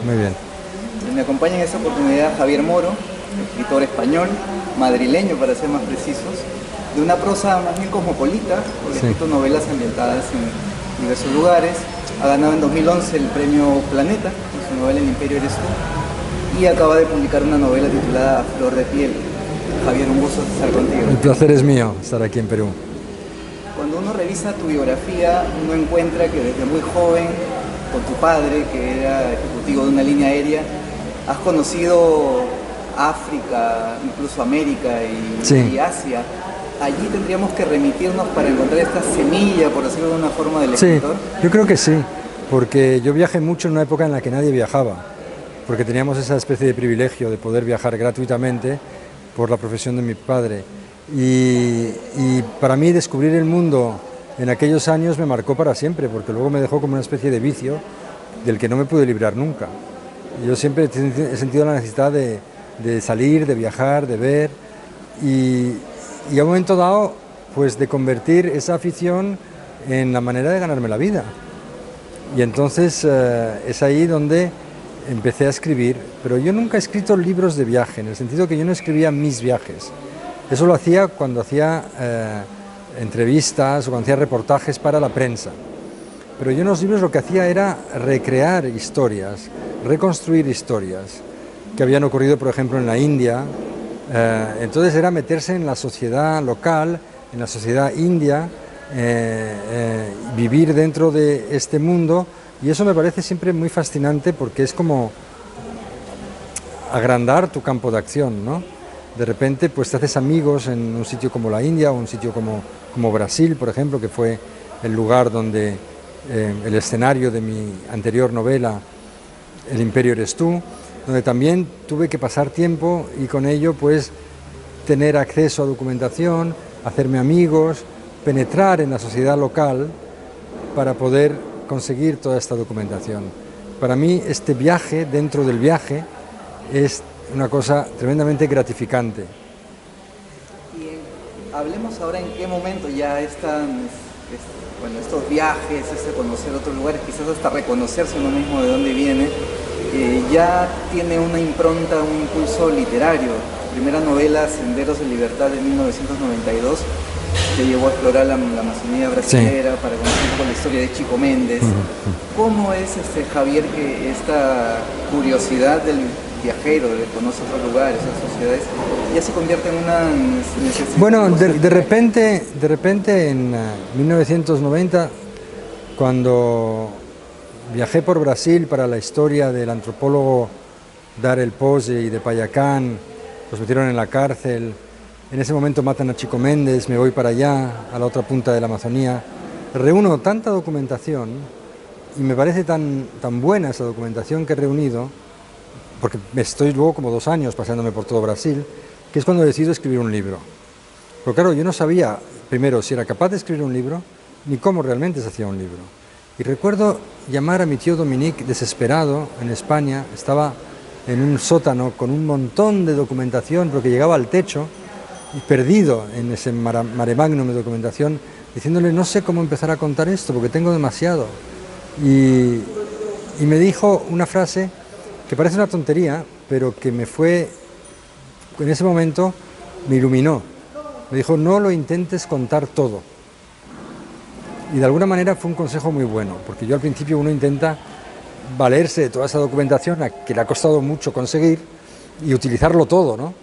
Muy bien. Me acompaña en esta oportunidad Javier Moro, escritor español, madrileño para ser más precisos, de una prosa más bien cosmopolita, porque ha Sí. escrito novelas ambientadas en diversos lugares. Ha ganado en 2011 el premio Planeta con su novela El Imperio Eres Tú y acaba de publicar una novela titulada Flor de Piel. Javier, un gusto estar contigo. El placer es mío estar aquí en Perú. Cuando uno revisa tu biografía, uno encuentra que desde muy joven, con tu padre, que era ejecutivo de una línea aérea, has conocido África, incluso América Sí. y Asia. Allí tendríamos que remitirnos para encontrar esta semilla, por decirlo de una forma, del Sí, escritor. yo creo que sí, porque yo viajé mucho en una época en la que nadie viajaba, porque teníamos esa especie de privilegio de poder viajar gratuitamente por la profesión de mi padre. Y para mí descubrir el mundo en aquellos años me marcó para siempre, porque luego me dejó como una especie de vicio del que no me pude librar nunca. Yo siempre he sentido la necesidad de salir, de viajar, de ver y a un momento dado, pues de convertir esa afición en la manera de ganarme la vida. Y entonces es ahí donde empecé a escribir, pero yo nunca he escrito libros de viaje, en el sentido que yo no escribía mis viajes. Eso lo hacía cuando hacía entrevistas o cuando hacía reportajes para la prensa. Pero yo en los libros lo que hacía era recrear historias, reconstruir historias que habían ocurrido, por ejemplo, en la India. Entonces era meterse en la sociedad local, en la sociedad india, vivir dentro de este mundo, y eso me parece siempre muy fascinante porque es como agrandar tu campo de acción, ¿no? De repente pues te haces amigos en un sitio como la India o un sitio como Brasil, por ejemplo, que fue el lugar donde el escenario de mi anterior novela, El Imperio Eres Tú, donde también tuve que pasar tiempo y con ello pues tener acceso a documentación, hacerme amigos, penetrar en la sociedad local para poder conseguir toda esta documentación. Para mí este viaje dentro del viaje es una cosa tremendamente gratificante. Y hablemos ahora en qué momento ya están, bueno, estos viajes, conocer otros lugares, quizás hasta reconocerse uno mismo de dónde viene, ya tiene una impronta, un impulso literario. Primera novela, Senderos de Libertad, de 1992, te llevó a explorar la Amazonía brasilera, para conocer un poco la historia de Chico Méndez. ¿Cómo es, Javier, que esta curiosidad del viajero, de conocer otros lugares, otras sociedades, ya se convierte en una necesidad? Bueno, de repente en 1990, cuando viajé por Brasil para la historia del antropólogo Darel Pose y de Payacán, los metieron en la cárcel. En ese momento matan a Chico Méndez, me voy para allá, a la otra punta de la Amazonía. Reúno tanta documentación y me parece tan buena esa documentación que he reunido, porque estoy luego como 2 años paseándome por todo Brasil, que es cuando decido escribir un libro. Pero claro, yo no sabía, primero, si era capaz de escribir un libro, ni cómo realmente se hacía un libro. Y recuerdo llamar a mi tío Dominique, desesperado, en España, estaba en un sótano con un montón de documentación, porque llegaba al techo, y perdido en ese mare magnum de documentación, diciéndole, no sé cómo empezar a contar esto, porque tengo demasiado. Y me dijo una frase que parece una tontería, pero que me fue, en ese momento, me iluminó. Me dijo, no lo intentes contar todo. Y de alguna manera fue un consejo muy bueno, porque yo al principio uno intenta valerse de toda esa documentación a que le ha costado mucho conseguir y utilizarlo todo, ¿no?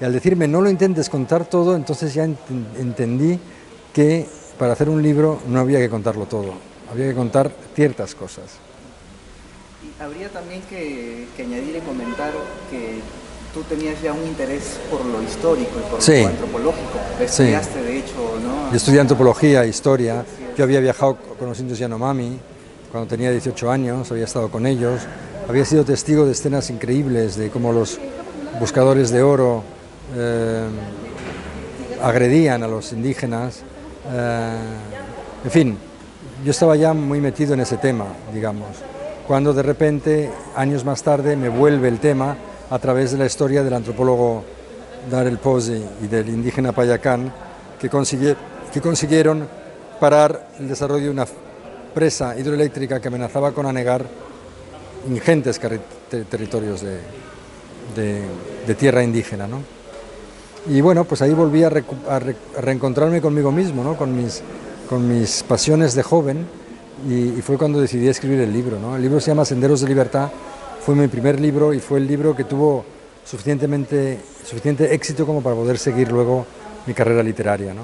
Y al decirme no lo intentes contar todo, entonces ya entendí que para hacer un libro no había que contarlo todo, había que contar ciertas cosas. Y habría también que añadir y comentar que tú tenías ya un interés por lo histórico y por lo antropológico. Estudiaste, de hecho, ¿no? Yo estudié antropología, historia. Yo había viajado con los indios Yanomami cuando tenía 18 años, había estado con ellos. Había sido testigo de escenas increíbles de cómo los buscadores de oro agredían a los indígenas. En fin, yo estaba ya muy metido en ese tema, digamos. Cuando de repente, años más tarde, me vuelve el tema a través de la historia del antropólogo Darel Pose y del indígena Payacán, que consiguieron parar el desarrollo de una presa hidroeléctrica que amenazaba con anegar ingentes territorios de tierra indígena, ¿no? Y bueno, pues ahí volví a reencontrarme conmigo mismo, ¿no? Con mis pasiones de joven, y fue cuando decidí escribir el libro, ¿no? El libro se llama Senderos de Libertad, fue mi primer libro y fue el libro que tuvo suficiente éxito como para poder seguir luego mi carrera literaria, ¿no?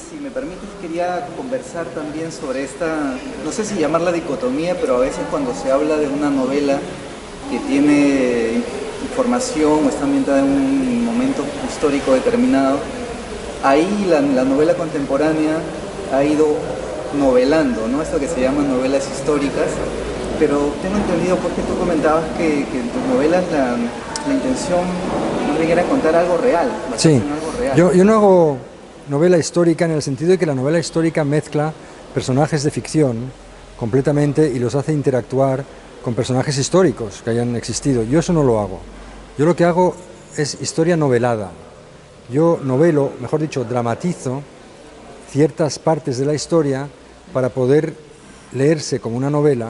Si me permites, quería conversar también sobre esta, no sé si llamarla dicotomía, pero a veces cuando se habla de una novela que tiene información o está ambientada en un momento histórico determinado, ahí la novela contemporánea ha ido novelando, ¿no? Esto que se llama novelas históricas, pero tengo entendido porque tú comentabas que en tus novelas la intención más bien era contar algo real. Sí, algo real. Yo no hago novela histórica en el sentido de que la novela histórica mezcla personajes de ficción completamente y los hace interactuar con personajes históricos que hayan existido. Yo eso no lo hago. Yo lo que hago es historia novelada. Yo novelo, mejor dicho, dramatizo ciertas partes de la historia para poder leerse como una novela,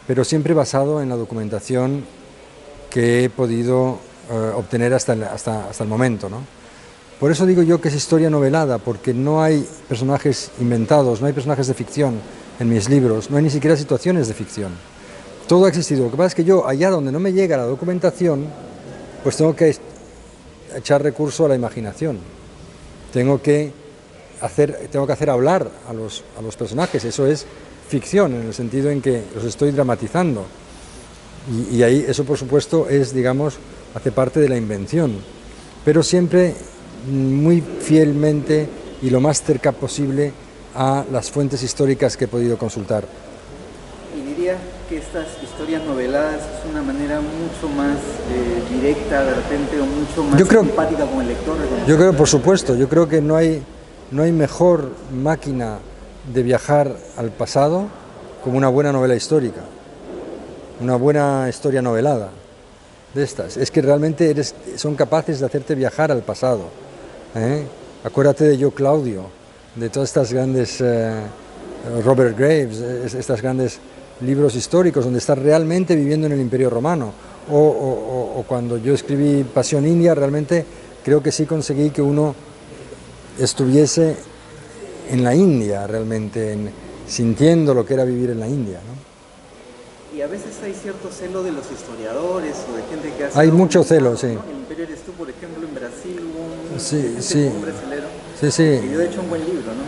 pero siempre basado en la documentación que he podido obtener hasta el momento, ¿no? Por eso digo yo que es historia novelada, porque no hay personajes inventados, no hay personajes de ficción en mis libros, no hay ni siquiera situaciones de ficción. Todo ha existido. Lo que pasa es que yo, allá donde no me llega la documentación, pues tengo que echar recurso a la imaginación. Tengo que hacer hablar a los personajes. Eso es ficción, en el sentido en que los estoy dramatizando. Y ahí eso, por supuesto, digamos, hace parte de la invención. Pero siempre muy fielmente y lo más cerca posible a las fuentes históricas que he podido consultar. ¿Y dirías que estas historias noveladas es una manera mucho más directa, de repente, o mucho más simpática con el lector? Yo creo, por supuesto, yo creo que no hay mejor máquina de viajar al pasado como una buena novela histórica, una buena historia novelada de estas. Es que realmente son capaces de hacerte viajar al pasado, ¿eh? Acuérdate de Yo Claudio, de todas estas grandes Robert Graves, estas grandes libros históricos donde estás realmente viviendo en el Imperio Romano, o cuando yo escribí Pasión India, realmente creo que sí conseguí que uno estuviese en la India, realmente sintiendo lo que era vivir en la India, ¿no? Y a veces hay cierto celo de los historiadores o de gente que hace... Hay mucho celo, sí. ¿no? El Imperio Eres Tú, por ejemplo, en Brasil, un brasilero, sí. que dio de hecho un buen libro, ¿no?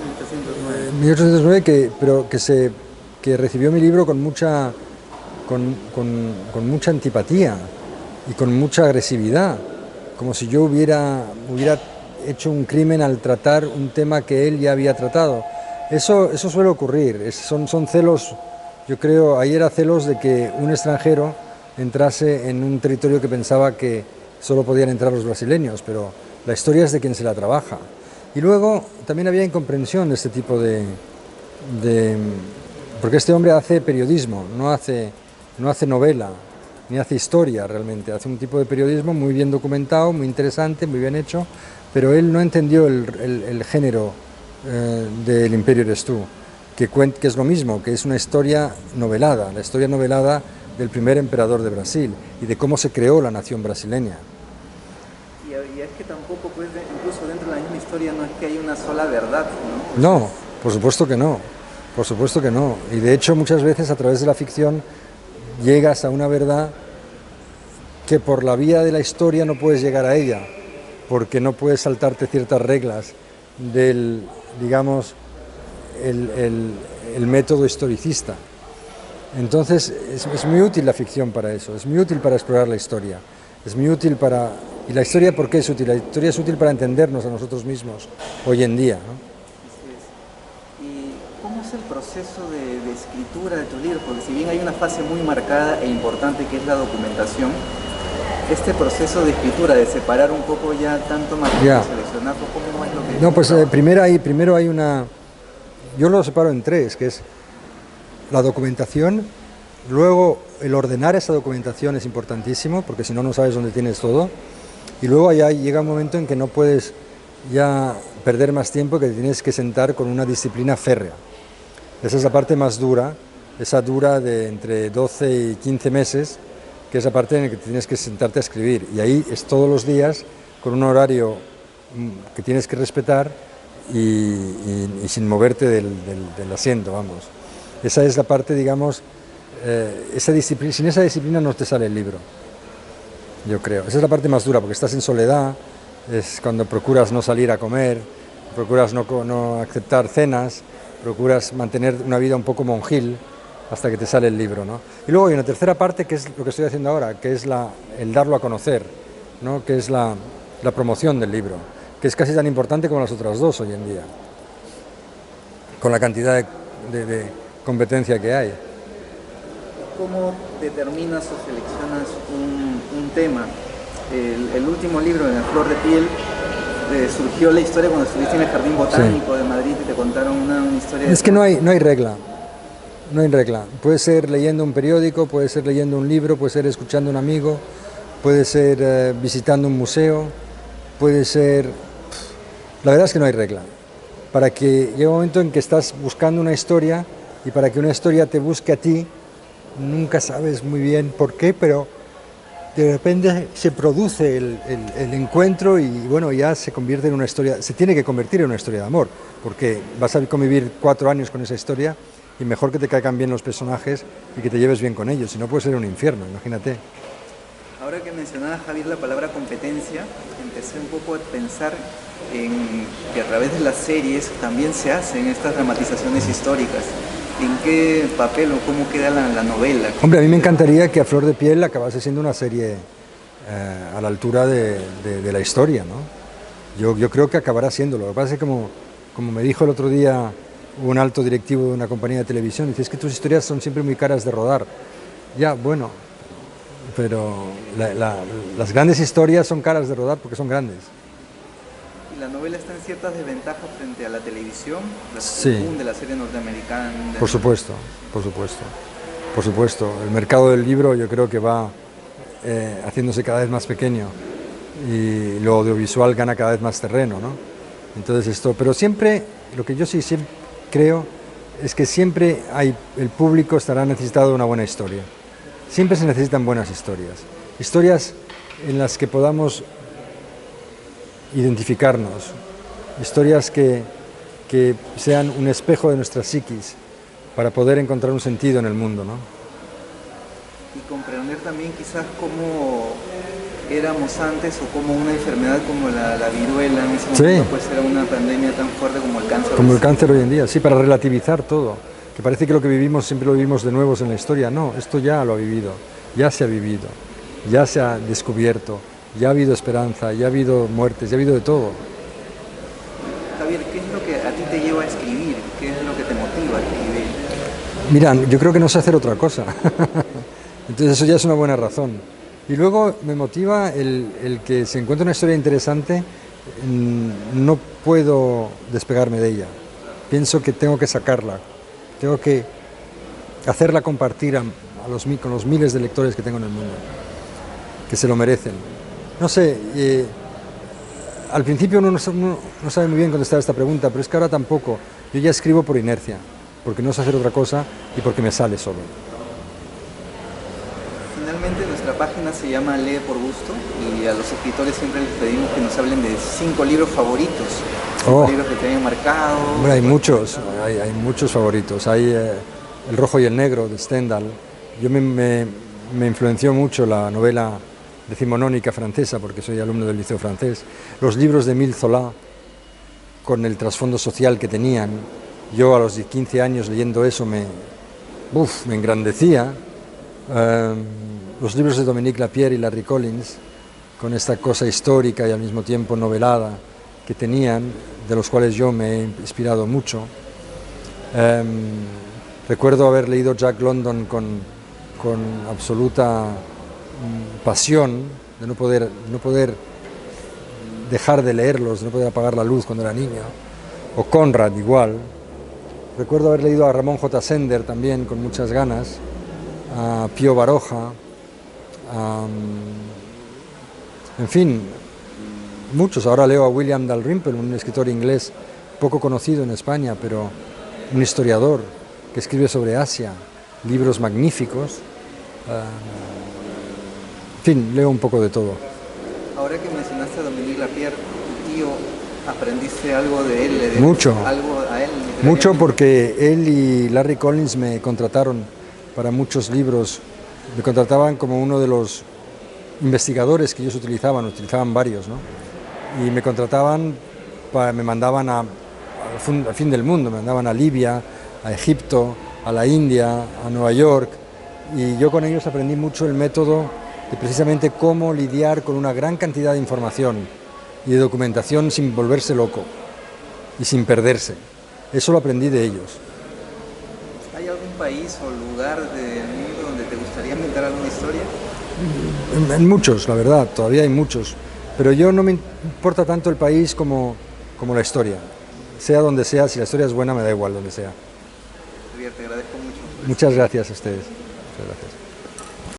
1809, que recibió mi libro con mucha antipatía y con mucha agresividad, como si yo hubiera hecho un crimen al tratar un tema que él ya había tratado. Eso suele ocurrir, son celos, yo creo, ahí era celos de que un extranjero entrase en un territorio que pensaba que solo podían entrar los brasileños, pero la historia es de quien se la trabaja. Y luego también había incomprensión de este tipo porque este hombre hace periodismo, no hace novela, ni hace historia realmente, hace un tipo de periodismo muy bien documentado, muy interesante, muy bien hecho, pero él no entendió el género del Imperio Eres Tú, que es lo mismo, que es una historia novelada, la historia novelada del primer emperador de Brasil y de cómo se creó la nación brasileña. Y es que tampoco, pues, incluso dentro de la misma historia no es que haya una sola verdad, ¿no? No, por supuesto que no, por supuesto que no. Y de hecho muchas veces a través de la ficción llegas a una verdad que por la vía de la historia no puedes llegar a ella, porque no puedes saltarte ciertas reglas del, digamos, el método historicista. Entonces es muy útil la ficción para eso, es muy útil para explorar la historia, es muy útil para... ¿Y la historia por qué es útil? La historia es útil para entendernos a nosotros mismos hoy en día, ¿no? ¿Y cómo es el proceso de escritura de tu libro? Porque si bien hay una fase muy marcada e importante que es la documentación, este proceso de escritura, de separar un poco ya tanto material, seleccionarlo, ¿cómo es lo que...? No, pues primero hay una... Yo lo separo en tres, que es la documentación, luego el ordenar esa documentación es importantísimo, porque si no, no sabes dónde tienes todo, y luego ya llega un momento en que no puedes ya perder más tiempo, que te tienes que sentar con una disciplina férrea. Esa es la parte más dura esa dura de entre 12 y 15 meses, que es la parte en la que tienes que sentarte a escribir. Y ahí es todos los días, con un horario que tienes que respetar y sin moverte del asiento, vamos. Esa es la parte, digamos, sin esa disciplina no te sale el libro, yo creo. Esa es la parte más dura, porque estás en soledad, es cuando procuras no salir a comer, procuras no aceptar cenas, procuras mantener una vida un poco monjil hasta que te sale el libro, ¿no? Y luego hay una tercera parte, que es lo que estoy haciendo ahora, que es el darlo a conocer, ¿no? Que es la promoción del libro, que es casi tan importante como las otras dos hoy en día, con la cantidad de competencia que hay. ¿Cómo determinas o seleccionas un tema? El último libro, en La Flor de Piel, surgió la historia cuando estuviste en el Jardín Botánico de Madrid y te contaron una historia. Es que no hay regla, no hay regla. Puede ser leyendo un periódico, puede ser leyendo un libro, puede ser escuchando a un amigo, puede ser visitando un museo, puede ser... La verdad es que no hay regla. Para que llegue un momento en que estás buscando una historia y para que una historia te busque a ti, nunca sabes muy bien por qué, pero de repente se produce el encuentro y bueno, ya se convierte en una historia, se tiene que convertir en una historia de amor, porque vas a convivir 4 años con esa historia y mejor que te caigan bien los personajes y que te lleves bien con ellos, si no puede ser un infierno, imagínate. Ahora que mencionaba Javier la palabra competencia, empecé un poco a pensar en que a través de las series también se hacen estas dramatizaciones históricas. ¿En qué papel o cómo queda la novela? Hombre, a mí me encantaría que A Flor de Piel acabase siendo una serie a la altura de la historia, ¿no? Yo creo que acabará siendo. Lo que pasa es que como me dijo el otro día un alto directivo de una compañía de televisión, dice, es que tus historias son siempre muy caras de rodar. Ya, bueno, pero las grandes historias son caras de rodar porque son grandes. ¿Y la novela está en ciertas desventajas frente a la televisión? Sí. De la serie norteamericana. Por supuesto, por supuesto. Por supuesto. El mercado del libro yo creo que va haciéndose cada vez más pequeño y lo audiovisual gana cada vez más terreno, ¿no? Entonces pero siempre, lo que yo sí siempre creo es que siempre el público estará necesitado de una buena historia. Siempre se necesitan buenas historias. Historias en las que podamos identificarnos, historias que sean un espejo de nuestra psiquis para poder encontrar un sentido en el mundo, ¿no? Y comprender también quizás cómo éramos antes o cómo una enfermedad como la viruela en ese momento puede ser una pandemia tan fuerte como el cáncer. Como el cáncer hoy en día, sí, para relativizar todo. Que parece que lo que vivimos siempre lo vivimos de nuevos en la historia. No, esto ya lo ha vivido, ya se ha vivido, ya se ha descubierto, ya ha habido esperanza, ya ha habido muertes, ya ha habido de todo. Javier, ¿qué es lo que a ti te lleva a escribir? ¿Qué es lo que te motiva a escribir? Mira, yo creo que no sé hacer otra cosa. Entonces eso ya es una buena razón. Y luego me motiva el que se encuentre una historia interesante, no puedo despegarme de ella. Pienso que tengo que sacarla, tengo que hacerla compartir con los miles de lectores que tengo en el mundo, que se lo merecen. No sé, al principio uno no sabe muy bien contestar esta pregunta, pero es que ahora tampoco. Yo ya escribo por inercia, porque no sé hacer otra cosa y porque me sale solo. Finalmente nuestra página se llama Lee por Gusto y a los escritores siempre les pedimos que nos hablen de 5 libros favoritos, 5 libros que te hayan marcado. Bueno, hay muchos favoritos. Hay El Rojo y el Negro de Stendhal. Yo me influenció mucho la novela decimonónica francesa porque soy alumno del liceo francés. Los libros de Émile Zola con el trasfondo social que tenían. Yo a los 15 años leyendo eso me engrandecía. Los libros de Dominique Lapierre y Larry Collins, con esta cosa histórica y al mismo tiempo novelada que tenían, de los cuales yo me he inspirado mucho. Recuerdo haber leído Jack London con absoluta pasión, de no poder dejar de leerlos, de no poder apagar la luz cuando era niño, o Conrad igual. Recuerdo haber leído a Ramón J. Sender también con muchas ganas, a Pío Baroja, en fin, muchos. Ahora leo a William Dalrymple, un escritor inglés poco conocido en España, pero un historiador que escribe sobre Asia. libros magníficos. En fin, leo un poco de todo. Ahora que mencionaste a Dominique Lapierre, tu tío, ¿aprendiste algo de él? Mucho. ¿Algo a él? Mucho, porque él y Larry Collins me contrataron para muchos libros. Me contrataban como uno de los investigadores que ellos utilizaban varios, ¿no? Y me contrataban, me mandaban al fin del mundo, me mandaban a Libia, a Egipto, a la India, a Nueva York, y yo con ellos aprendí mucho el método de precisamente cómo lidiar con una gran cantidad de información y de documentación sin volverse loco y sin perderse. Eso lo aprendí de ellos. ¿Hay algún país o lugar del mundo donde te gustaría inventar alguna historia? En muchos, la verdad, todavía hay muchos, pero yo no me importa tanto el país como la historia. Sea donde sea, si la historia es buena me da igual donde sea. Javier, te agradezco mucho. Muchas gracias a ustedes. Muchas gracias.